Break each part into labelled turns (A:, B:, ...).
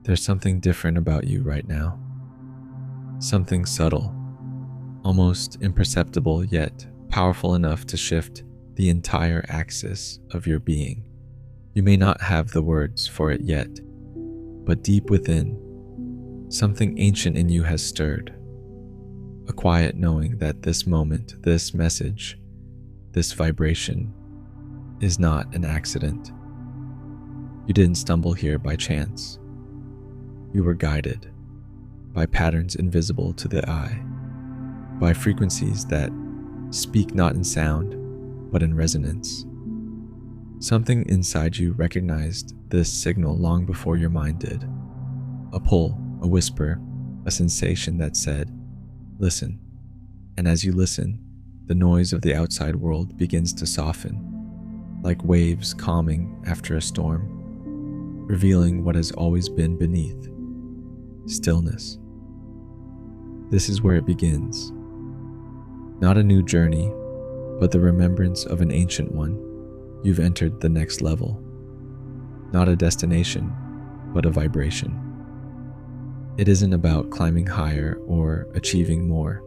A: There's something different about you right now. Something subtle, almost imperceptible yet powerful enough to shift the entire axis of your being. You may not have the words for it yet, but deep within, something ancient in you has stirred. A quiet knowing that this moment, this message, this vibration is not an accident. You didn't stumble here by chance. You were guided by patterns invisible to the eye, by frequencies that speak not in sound, but in resonance. Something inside you recognized this signal long before your mind did. A pull, a whisper, a sensation that said, listen. And as you listen, the noise of the outside world begins to soften, like waves calming after a storm, revealing what has always been beneath: stillness. This is where it begins. Not a new journey, but the remembrance of an ancient one. You've entered the next level. Not a destination, but a vibration. It isn't about climbing higher or achieving more.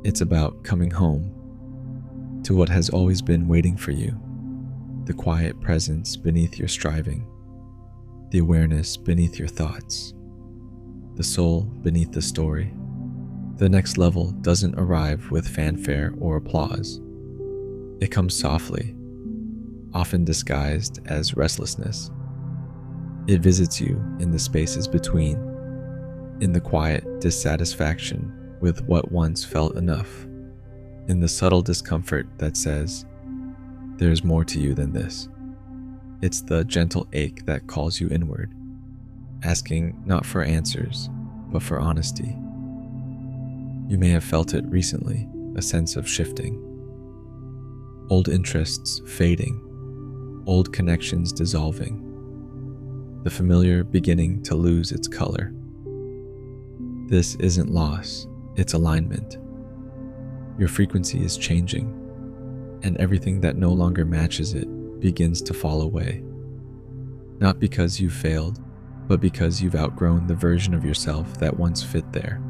A: It's about coming home to what has always been waiting for you. The quiet presence beneath your striving, the awareness beneath your thoughts, the soul beneath the story. The next level doesn't arrive with fanfare or applause. It comes softly, often disguised as restlessness. It visits you in the spaces between, in the quiet dissatisfaction with what once felt enough, in the subtle discomfort that says, there's more to you than this. It's the gentle ache that calls you inward, asking not for answers, but for honesty. You may have felt it recently, a sense of shifting. Old interests fading, old connections dissolving, the familiar beginning to lose its color. This isn't loss, it's alignment. Your frequency is changing, and everything that no longer matches it begins to fall away. Not because you failed, but because you've outgrown the version of yourself that once fit there.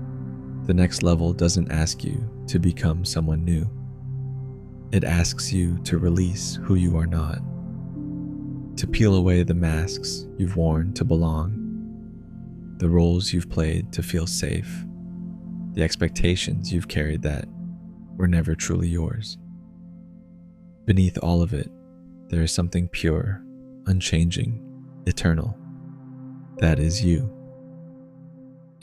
A: The next level doesn't ask you to become someone new. It asks you to release who you are not, to peel away the masks you've worn to belong, the roles you've played to feel safe, the expectations you've carried that were never truly yours. Beneath all of it, there is something pure, unchanging, eternal. That is you.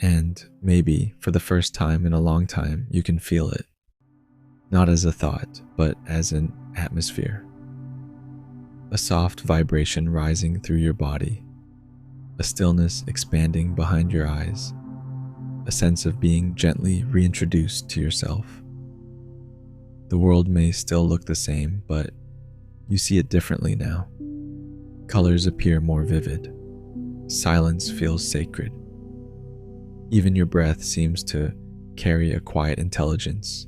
A: And maybe for the first time in a long time, you can feel it. Not as a thought, but as an atmosphere. A soft vibration rising through your body, a stillness expanding behind your eyes, a sense of being gently reintroduced to yourself. The world may still look the same, but you see it differently now. Colors appear more vivid. Silence feels sacred. Even your breath seems to carry a quiet intelligence,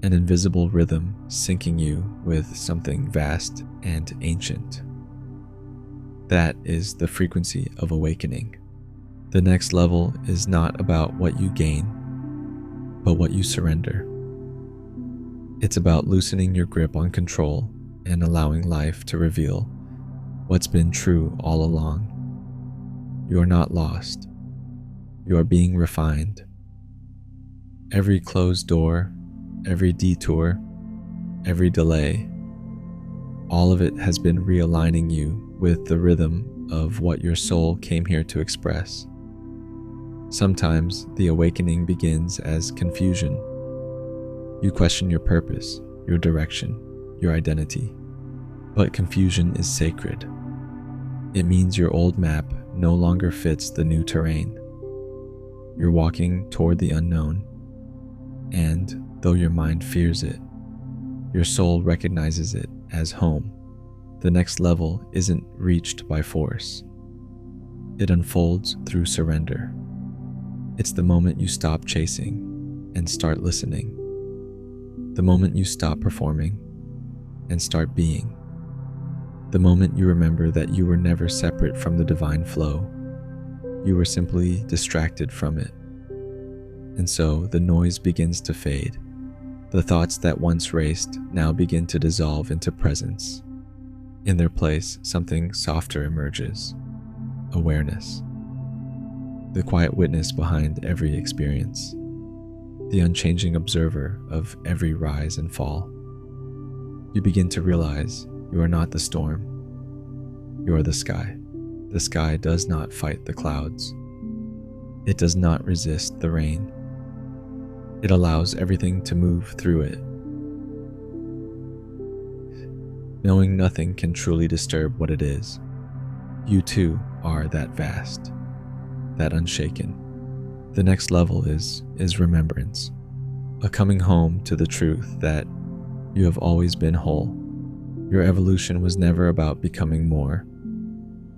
A: an invisible rhythm syncing you with something vast and ancient. That is the frequency of awakening. The next level is not about what you gain, but what you surrender. It's about loosening your grip on control and allowing life to reveal what's been true all along. You are not lost. You are being refined. Every closed door, every detour, every delay, all of it has been realigning you with the rhythm of what your soul came here to express. Sometimes the awakening begins as confusion. You question your purpose, your direction, your identity. But confusion is sacred. It means your old map no longer fits the new terrain. You're walking toward the unknown, and though your mind fears it, your soul recognizes it as home. The next level isn't reached by force. It unfolds through surrender. It's the moment you stop chasing and start listening. The moment you stop performing and start being. The moment you remember that you were never separate from the divine flow. You were simply distracted from it. And so the noise begins to fade. The thoughts that once raced now begin to dissolve into presence. In their place, something softer emerges: awareness. The quiet witness behind every experience. The unchanging observer of every rise and fall. You begin to realize you are not the storm. You are the sky. The sky does not fight the clouds. It does not resist the rain. It allows everything to move through it. Knowing nothing can truly disturb what it is. You too are that vast, that unshaken. The next level is remembrance, a coming home to the truth that you have always been whole. Your evolution was never about becoming more.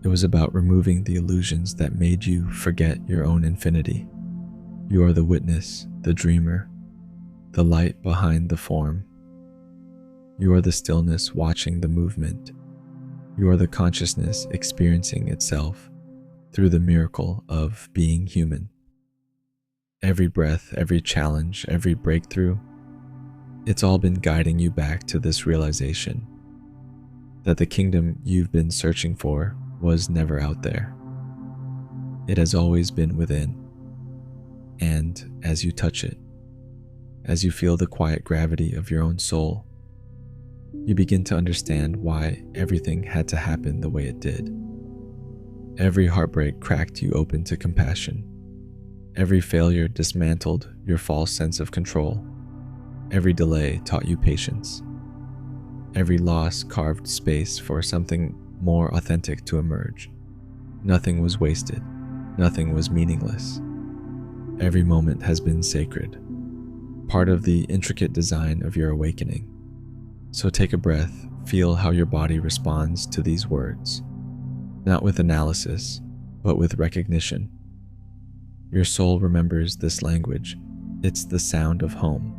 A: It was about removing the illusions that made you forget your own infinity. You are the witness, the dreamer, the light behind the form. You are the stillness watching the movement. You are the consciousness experiencing itself through the miracle of being human. Every breath, every challenge, every breakthrough, it's all been guiding you back to this realization that the kingdom you've been searching for was never out there. It has always been within. And as you touch it, as you feel the quiet gravity of your own soul, you begin to understand why everything had to happen the way it did. Every heartbreak cracked you open to compassion. Every failure dismantled your false sense of control. Every delay taught you patience. Every loss carved space for something more authentic to emerge. Nothing was wasted. Nothing was meaningless. Every moment has been sacred, part of the intricate design of your awakening. So take a breath, feel how your body responds to these words, not with analysis, but with recognition. Your soul remembers this language. It's the sound of home.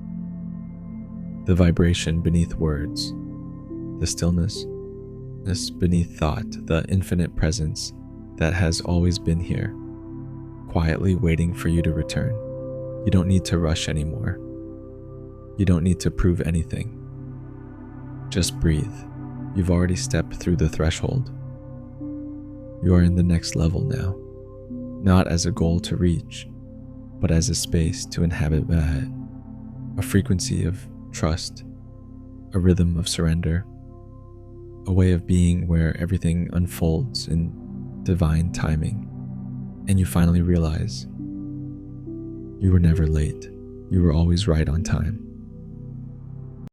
A: The vibration beneath words, the stillness beneath thought, the infinite presence that has always been here, quietly waiting for you to return. You don't need to rush anymore. You don't need to prove anything. Just breathe. You've already stepped through the threshold. You are in the next level now, not as a goal to reach, but as a space to inhabit, a frequency of trust, a rhythm of surrender, a way of being where everything unfolds in divine timing, and you finally realize you were never late. You were always right on time.